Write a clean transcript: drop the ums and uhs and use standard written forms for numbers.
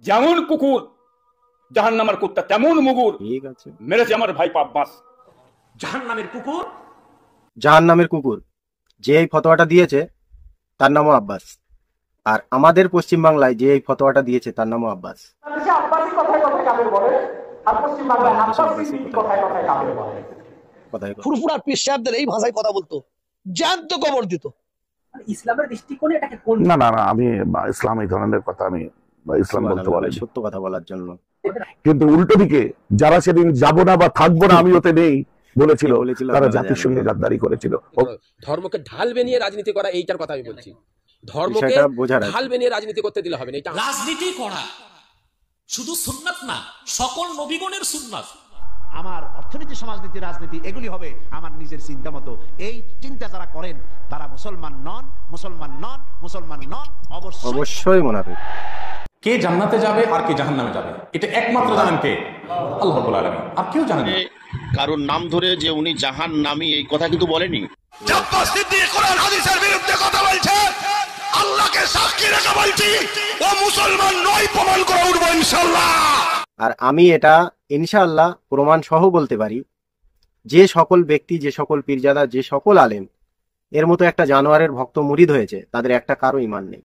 যেমন কুকুর জাহান্নামের কুত্তা তেমন মুগুর ঠিক আছে, মেরেছে আমার ভাই আব্বাস। জাহান্নামের কুকুর যে এই ফতোয়াটা দিয়েছে তার নামও আব্বাস, আর আমাদের পশ্চিমবাংলায় যে এই ফতোয়াটা দিয়েছে তার নামও আব্বাস। ফুরফুরা পীর সাহেবদের এই ভাষায় কথা বলতো, জ্যান্ত কবর দিত। ইসলামের দৃষ্টিকোণে এটাকে কোন না না না, আমি ইসলাম এই ধরনের কথা আমি ইসলাম বলতে পারি সত্য কথা বলার জন্য। কিন্তু উল্টো দিকে যারা সেদিন যাব না বা থাকবো না আমি ওতে নেই বলেছিল, তারা জাতির সঙ্গে গাদ্দারি করেছিল। ধর্মকে ঢাল বানিয়ে রাজনীতি করা, এইটার কথা আমি বলছি। ধর্মকে ঢাল বানিয়ে রাজনীতি করতে দিলে হবে না। এটা রাজনীতি করা শুধু সুন্নাত না, সকল নবীগণের সুন্নাত। আমার অর্থনীতি, সমাজনীতি, রাজনীতি এগুলি হবে আমার নিজের চিন্তা মতো। এই চিন্তা যারা করেন তারা মুসলমান নন, মুসলমান নন, মুসলমান নন, অবশ্যই মুনাফিক। কে জান্নাতে যাবে আর কে জাহান্নামে যাবে এটা একমাত্র জানেন কে? আল্লাহ রাব্বুল আলামিন, আর কেউ জানেন না। কারণ নাম ধরে যে উনি জাহান্নামী এই কথা কিন্তু বলেনি। আব্বাস সিদ্দিক কোরআন হাদিসের বিরুদ্ধে কথা বলছে, আল্লাহকে সাক্ষী রেখে বলছি ও মুসলমান নয়, প্রমাণ করে উঠবো ইনশাআল্লাহ। আর আমি এটা ইনশাআল্লাহ প্রমাণ সহ বলতে পারি, যে সকল ব্যক্তি, যে সকল পীরজাদা, যে সকল আলেম এর মতো একটা জানোয়ারের ভক্ত মুরিদ হয়েছে, তাদের একটা কারো ঈমান নেই।